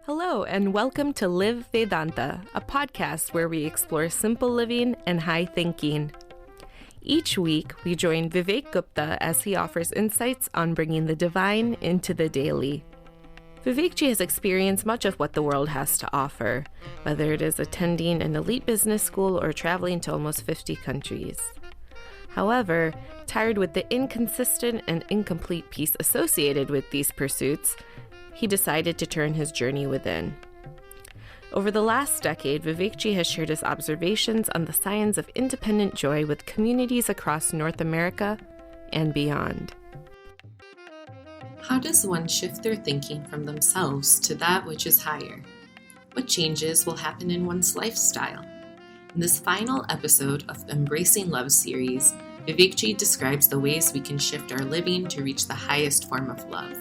Hello, and welcome to Live Vedanta, a podcast where we explore simple living and high thinking. Each week, we join Vivek Gupta as he offers insights on bringing the divine into the daily. Vivekji has experienced much of what the world has to offer, whether it is attending an elite business school or traveling to almost 50 countries. However, tired with the inconsistent and incomplete peace associated with these pursuits, he decided to turn his journey within. Over the last decade, Vivekji has shared his observations on the science of independent joy with communities across North America and beyond. How does one shift their thinking from themselves to that which is higher? What changes will happen in one's lifestyle? In this final episode of the Embracing Love series, Vivekji describes the ways we can shift our living to reach the highest form of love.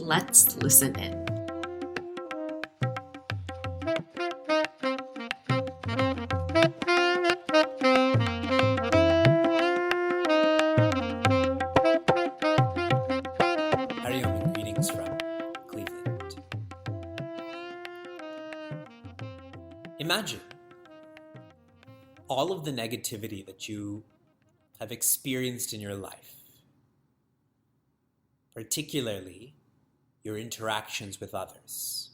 Let's listen in. Hariom and greetings from Cleveland. Imagine all of the negativity that you have experienced in your life, particularly your interactions with others.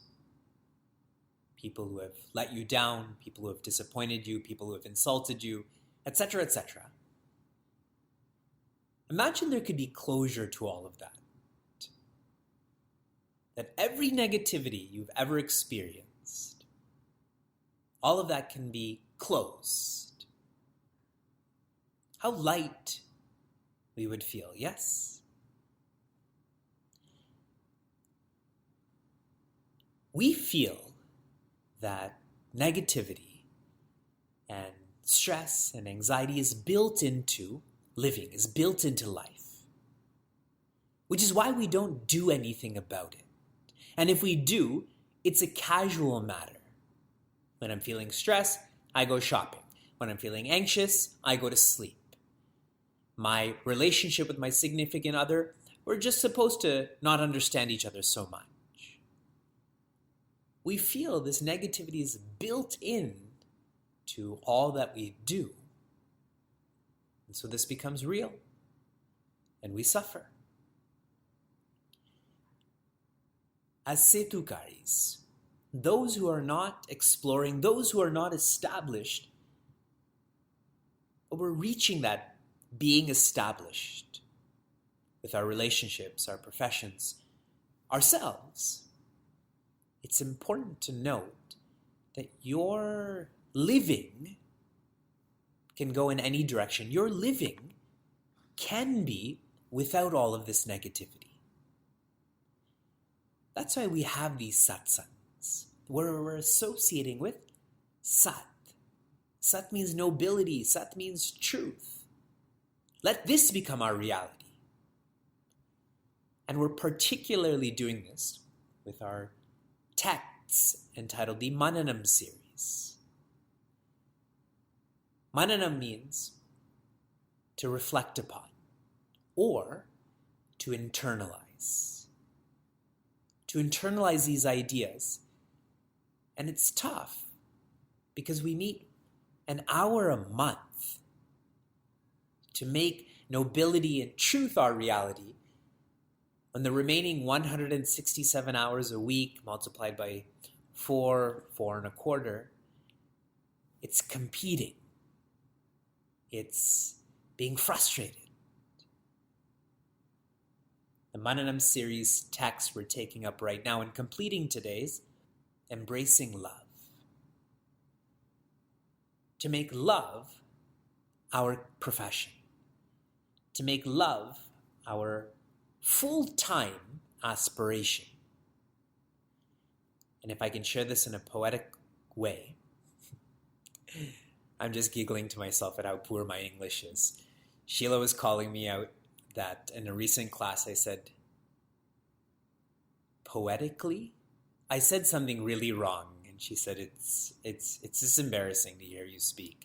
People who have let you down, people who have disappointed you, people who have insulted you, etc., etc. Imagine there could be closure to all of that. That every negativity you've ever experienced, all of that can be closed. How light we would feel, yes? We feel that negativity and stress and anxiety is built into living, is built into life, which is why we don't do anything about it. And if we do, it's a casual matter. When I'm feeling stressed, I go shopping. When I'm feeling anxious, I go to sleep. My relationship with my significant other, we're just supposed to not understand each other so much. We feel this negativity is built in to all that we do. And so this becomes real, and we suffer. As Setukaris, those who are not exploring, those who are not established, we're reaching that being established with our relationships, our professions, ourselves. It's important to note that your living can go in any direction. Your living can be without all of this negativity. That's why we have these satsangs, where we're associating with Sat. Sat means nobility. Sat means truth. Let this become our reality. And we're particularly doing this with our texts entitled the Mananam series. Mananam means to reflect upon or to internalize. To internalize these ideas. And it's tough because we meet an hour a month to make nobility and truth our reality. When the remaining 167 hours a week multiplied by 4 and a quarter, it's competing. It's being frustrated. The Mananam series text we're taking up right now and completing today's Embracing Love. To make love our profession. To make love our full-time aspiration. And if I can share this in a poetic way, I'm just giggling to myself at how poor my English is. Sheila was calling me out that in a recent class I said, poetically? I said something really wrong, and she said, it's just embarrassing to hear you speak.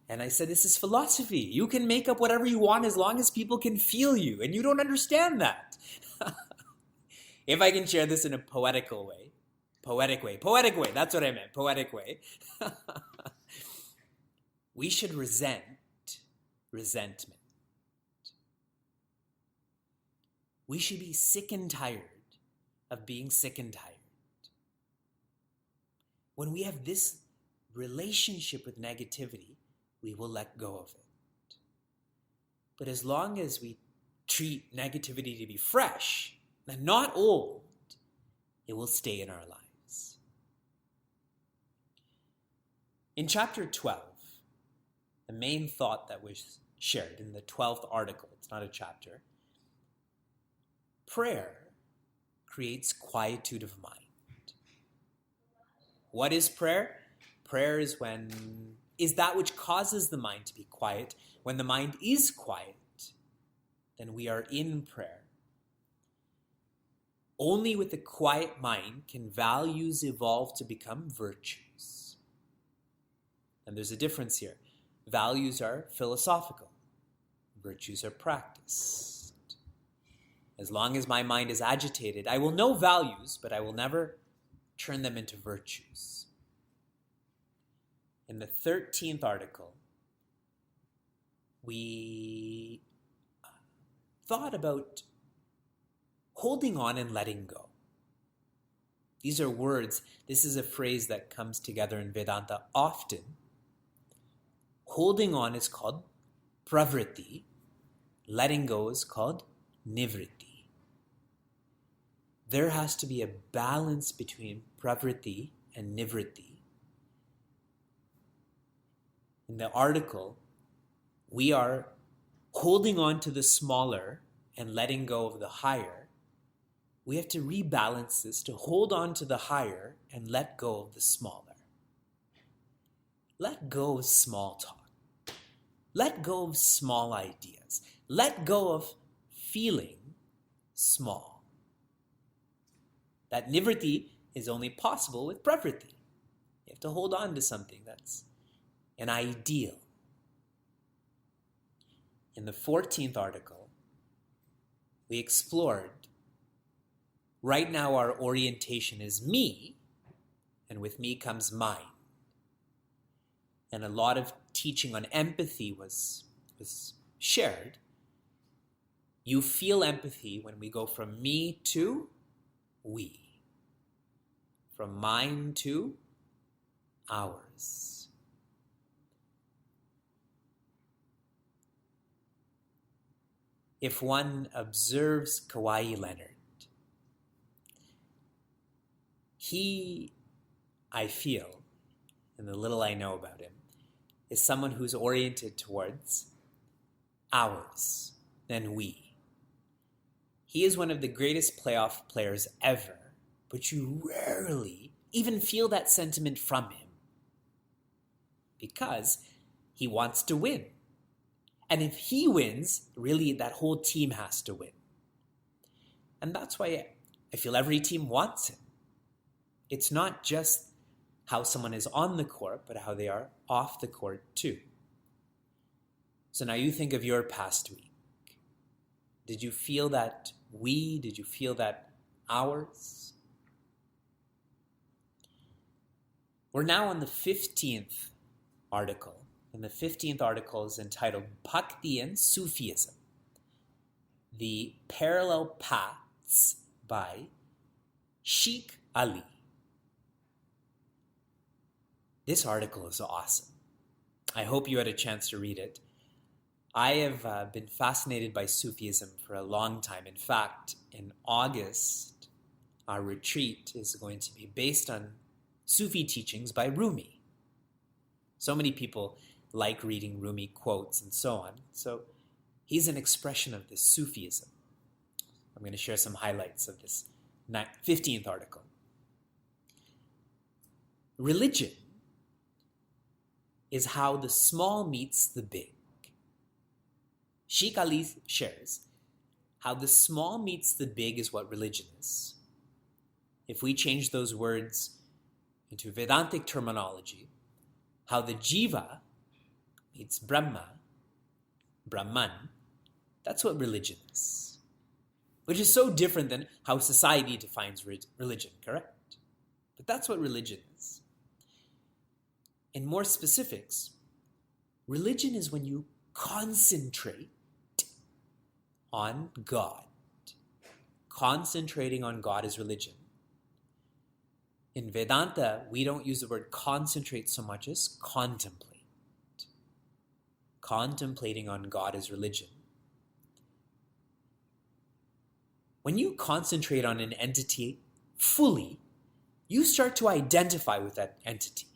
And I said, this is philosophy. You can make up whatever you want as long as people can feel you, and you don't understand that. If I can share this in a poetical way, Poetic way. Poetic way. That's what I meant. Poetic way. We should resent resentment. We should be sick and tired of being sick and tired. When we have this relationship with negativity, we will let go of it. But as long as we treat negativity to be fresh and not old, it will stay in our lives. In chapter 12, the main thought that was shared in the 12th article, it's not a chapter, prayer creates quietude of mind. What is prayer? Prayer is that which causes the mind to be quiet. When the mind is quiet, then we are in prayer. Only with a quiet mind can values evolve to become virtues. And there's a difference here. Values are philosophical. Virtues are practiced. As long as my mind is agitated, I will know values, but I will never turn them into virtues. In the 13th article, we thought about holding on and letting go. These are words. This is a phrase that comes together in Vedanta often. Holding on is called pravritti. Letting go is called nivritti. There has to be a balance between pravritti and nivritti. In the article, we are holding on to the smaller and letting go of the higher. We have to rebalance this to hold on to the higher and let go of the smaller. Let go of small talk. Let go of small ideas. Let go of feeling small. That nivritti is only possible with pravritti. You have to hold on to something that's an ideal. In the 14th article, we explored, right now our orientation is me, and with me comes mine. And a lot of teaching on empathy was shared. You feel empathy when we go from me to we. From mine to ours. If one observes Kawhi Leonard, he, I feel, and the little I know about him, is someone who's oriented towards ours than we. He is one of the greatest playoff players ever, but you rarely even feel that sentiment from him because he wants to win. And if he wins, really that whole team has to win. And that's why I feel every team wants him. It's not just how someone is on the court, but how they are off the court too. So now you think of your past week. Did you feel that we? Did you feel that ours? We're now on the 15th article. And the 15th article is entitled Bhakti and Sufism, the Parallel Paths by Sheikh Ali. This article is awesome. I hope you had a chance to read it. I have been fascinated by Sufism for a long time. In fact, in August, our retreat is going to be based on Sufi teachings by Rumi. So many people like reading Rumi quotes and so on. So he's an expression of this Sufism. I'm going to share some highlights of this 15th article. Religion is how the small meets the big. Sheikh Ali shares how the small meets the big is what religion is. If we change those words into Vedantic terminology, how the jiva meets Brahma, Brahman, that's what religion is. Which is so different than how society defines religion, correct? But that's what religion is. In more specifics, religion is when you concentrate on God. Concentrating on God is religion. In Vedanta, we don't use the word concentrate so much as contemplate. Contemplating on God is religion. When you concentrate on an entity fully, you start to identify with that entity.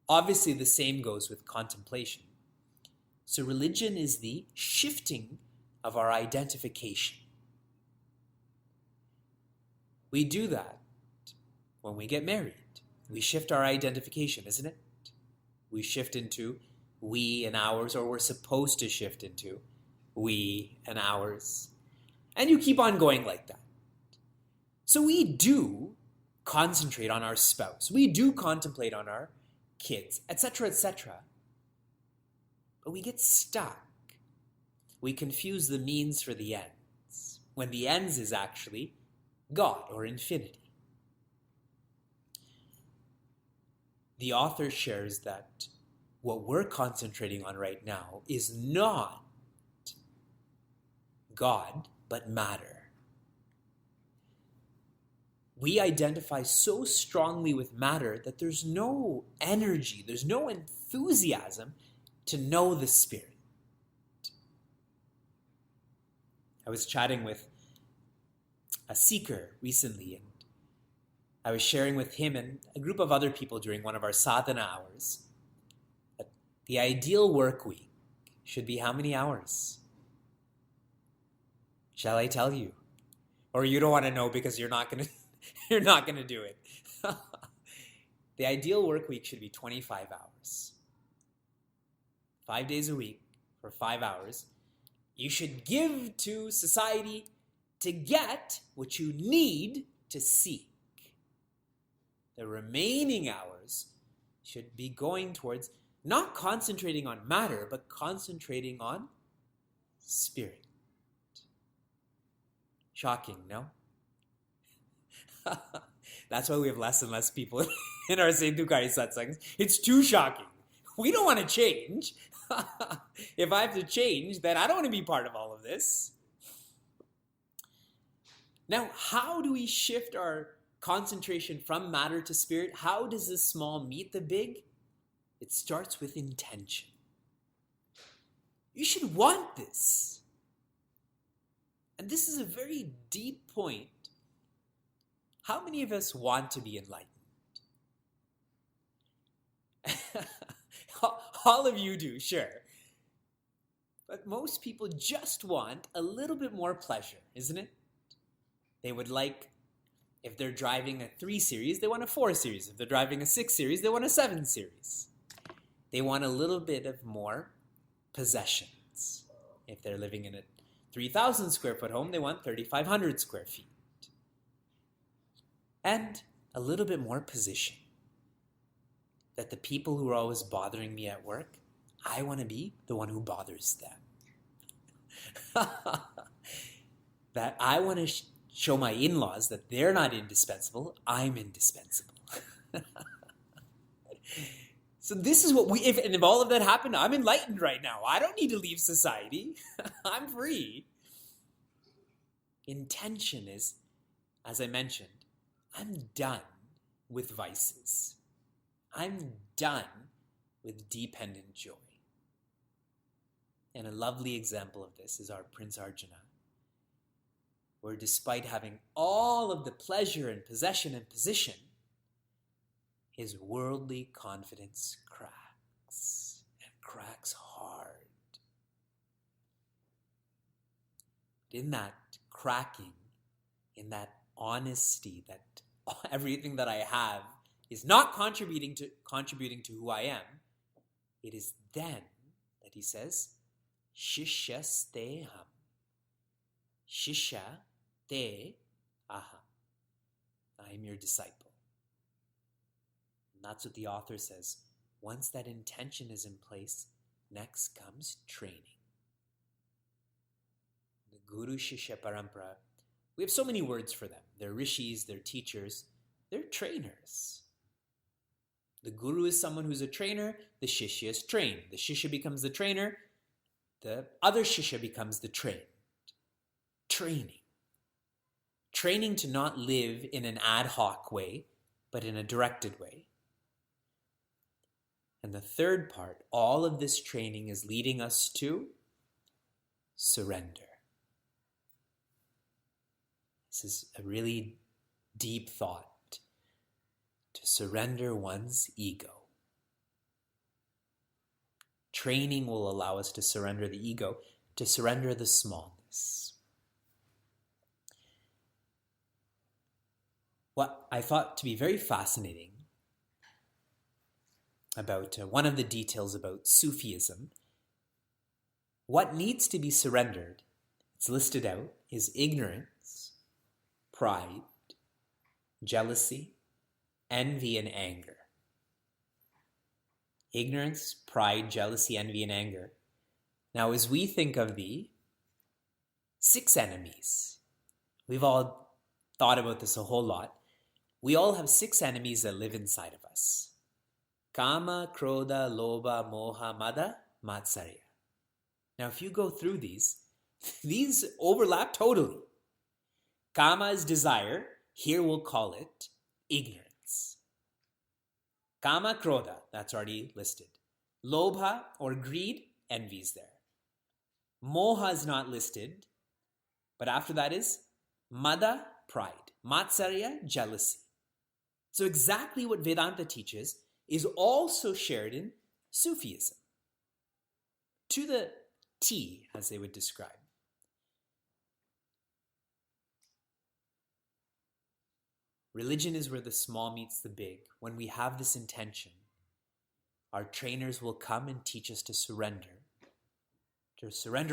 Obviously, the same goes with contemplation. So religion is the shifting of our identification. We do that when we get married. We shift our identification, isn't it? We shift into we and ours, or we're supposed to shift into we and ours. And you keep on going like that. So we do concentrate on our spouse. We do contemplate on our kids, etc., etc. But we get stuck. We confuse the means for the ends, when the ends is actually God or infinity. The author shares that what we're concentrating on right now is not God, but matter. We identify so strongly with matter that there's no energy, there's no enthusiasm to know the Spirit. I was chatting with a seeker recently, and I was sharing with him and a group of other people during one of our sadhana hours that the ideal work week should be how many hours? Shall I tell you? Or you don't want to know because you're not going to do it. The ideal work week should be 25 hours. 5 days a week for 5 hours. You should give to society to get what you need to seek. The remaining hours should be going towards not concentrating on matter, but concentrating on spirit. Shocking, no? That's why we have less and less people in our Saintukari satsangs. It's too shocking. We don't want to change. If I have to change, then I don't want to be part of all of this. Now, how do we shift our concentration from matter to spirit? How does the small meet the big? It starts with intention. You should want this. And this is a very deep point. How many of us want to be enlightened? All of you do, sure. But most people just want a little bit more pleasure, isn't it? They would like, if they're driving a 3 Series, they want a 4 Series. If they're driving a 6 Series, they want a 7 Series. They want a little bit of more possessions. If they're living in a 3,000 square foot home, they want 3,500 square feet. And a little bit more position. That the people who are always bothering me at work, I want to be the one who bothers them. That I want to show my in-laws that they're not indispensable, I'm indispensable. So this is what if all of that happened, I'm enlightened right now. I don't need to leave society. I'm free. Intention is, as I mentioned, I'm done with vices. I'm done with dependent joy. And a lovely example of this is our Prince Arjuna, where despite having all of the pleasure and possession and position, his worldly confidence cracks, and cracks hard. In that cracking, in that honesty, that everything that I have is not contributing to who I am, it is then that he says, Shishya ham. Shishya te aham. I am your disciple. And that's what the author says. Once that intention is in place, next comes training. The Guru Shishya Parampara, we have so many words for them. They're rishis, they're teachers. they're trainers. The guru is someone who's a trainer, the shishya is trained. The shishya becomes the trainer, the other shishya becomes the trained. Training. Training to not live in an ad hoc way, but in a directed way. And the third part, all of this training is leading us to surrender. This is a really deep thought. To surrender one's ego. Training will allow us to surrender the ego, to surrender the smallness. What I thought to be very fascinating about one of the details about Sufism, what needs to be surrendered, it's listed out, is ignorance, pride, jealousy, envy, and anger. Ignorance, pride, jealousy, envy, and anger. Now, as we think of the 6 enemies, we've all thought about this a whole lot. We all have 6 enemies that live inside of us. Kama, Krodha, Lobha, Moha, Mada, Matsarya. Now, if you go through these overlap totally. Kama is desire. Here we'll call it ignorance. Kama, Krodha, that's already listed. Lobha or greed, envy is there. Moha is not listed, but after that is Mada, pride. Matsarya, jealousy. So exactly what Vedanta teaches is also shared in Sufism. To the T, as they would describe. Religion is where the small meets the big. When we have this intention, our trainers will come and teach us to surrender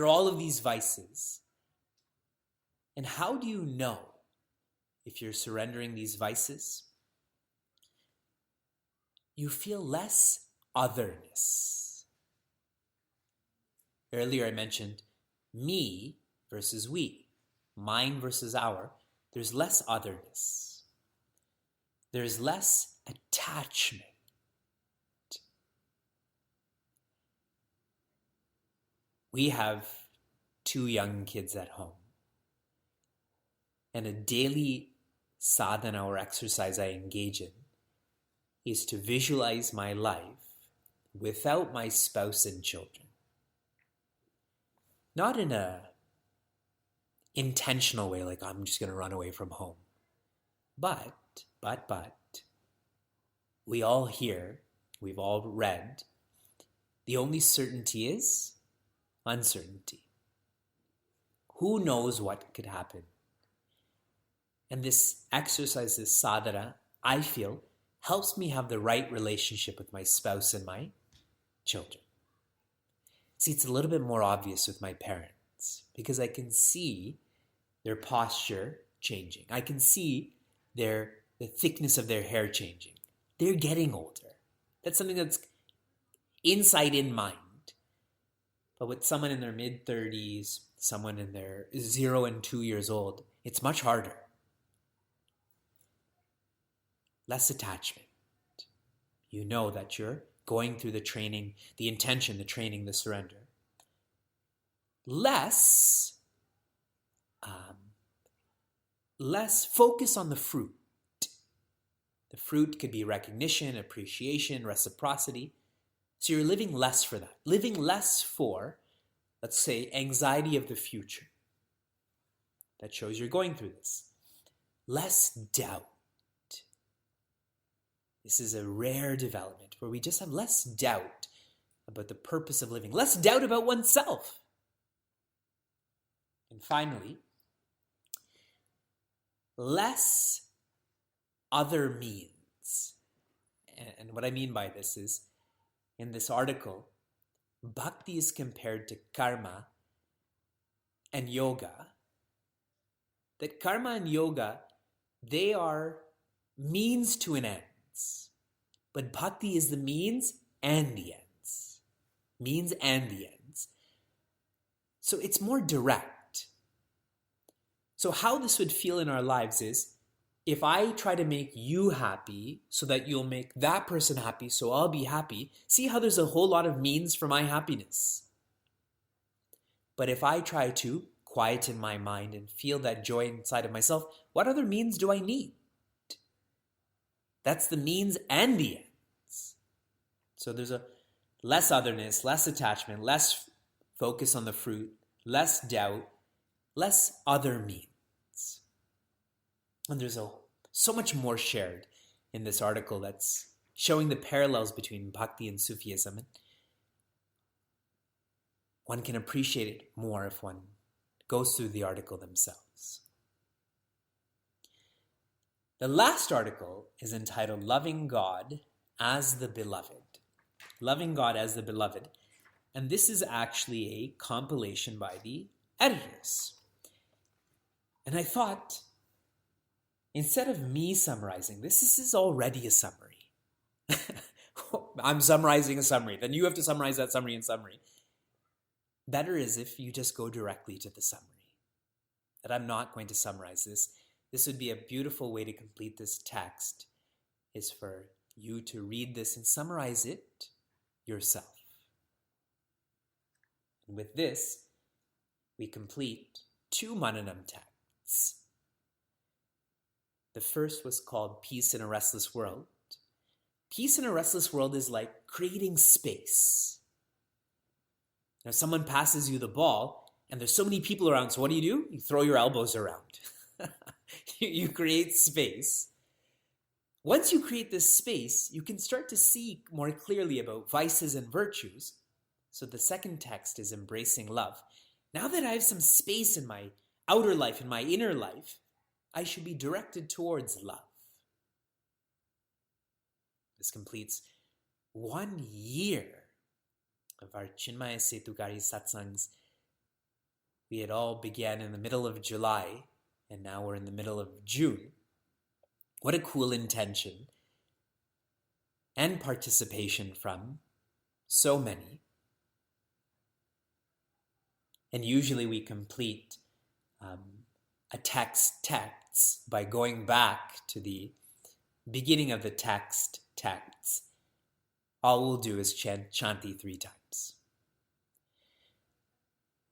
all of these vices. And how do you know if you're surrendering these vices? You feel less otherness. Earlier I mentioned me versus we, mine versus our. There's less otherness. There's less attachment. We have 2 young kids at home. And a daily sadhana or exercise I engage in is to visualize my life without my spouse and children. Not in a intentional way, like I'm just going to run away from home. But, we all hear, we've all read, the only certainty is uncertainty. Who knows what could happen? And this exercise, this sadhana, I feel, helps me have the right relationship with my spouse and my children. See, it's a little bit more obvious with my parents because I can see their posture changing. I can see the thickness of their hair changing. They're getting older. That's something that's insight in mind. But with someone in their mid-30s, someone in their 0 and 2 years old, it's much harder. Less attachment. You know that you're going through the training, the intention, the training, the surrender. Less focus on the fruit. The fruit could be recognition, appreciation, reciprocity. So you're living less for that. Living less for, let's say, anxiety of the future. That shows you're going through this. Less doubt. This is a rare development where we just have less doubt about the purpose of living. Less doubt about oneself. And finally, less other means. And what I mean by this is, in this article, bhakti is compared to karma and yoga. That karma and yoga, they are means to an end. But bhakti is the means and the ends. Means and the ends. So it's more direct. So how this would feel in our lives is, if I try to make you happy so that you'll make that person happy so I'll be happy, see how there's a whole lot of means for my happiness. But if I try to quieten my mind and feel that joy inside of myself, what other means do I need? That's the means and the ends. So there's a less otherness, less attachment, less focus on the fruit, less doubt, less other means. And there's so much more shared in this article that's showing the parallels between Bhakti and Sufism. And one can appreciate it more if one goes through the article themselves. The last article is entitled Loving God as the Beloved. Loving God as the Beloved. And this is actually a compilation by the editors. And I thought, instead of me summarizing this is already a summary. I'm summarizing a summary. Then you have to summarize that summary in summary. Better is if you just go directly to the summary. That I'm not going to summarize this. This would be a beautiful way to complete this text, is for you to read this and summarize it yourself. And with this, we complete 2 Mananam texts. The first was called Peace in a Restless World. Peace in a restless world is like creating space. Now, someone passes you the ball, and there's so many people around, so what do? You throw your elbows around. You create space. Once you create this space, you can start to see more clearly about vices and virtues. So the second text is Embracing Love. Now that I have some space in my outer life, in my inner life, I should be directed towards love. This completes 1 year of our Chinmaya Setukari satsangs. We had all began in the middle of July, and now we're in the middle of June. What a cool intention and participation from so many. And usually we complete a text by going back to the beginning of the texts. All we'll do is chant Shanti 3 times.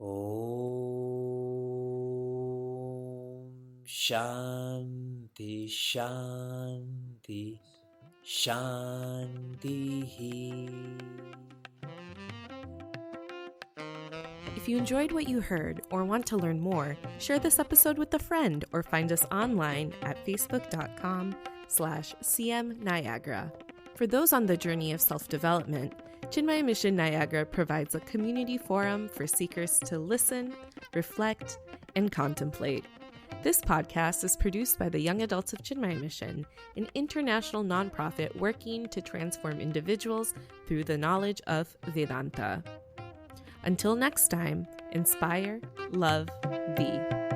Om Shanti Shanti Shanti. If you enjoyed what you heard or want to learn more, share this episode with a friend or find us online at facebook.com/CM Niagara. For those on the journey of self-development, Chinmaya Mission Niagara provides a community forum for seekers to listen, reflect, and contemplate. This podcast is produced by the Young Adults of Chinmaya Mission, an international nonprofit working to transform individuals through the knowledge of Vedanta. Until next time, inspire, love, be.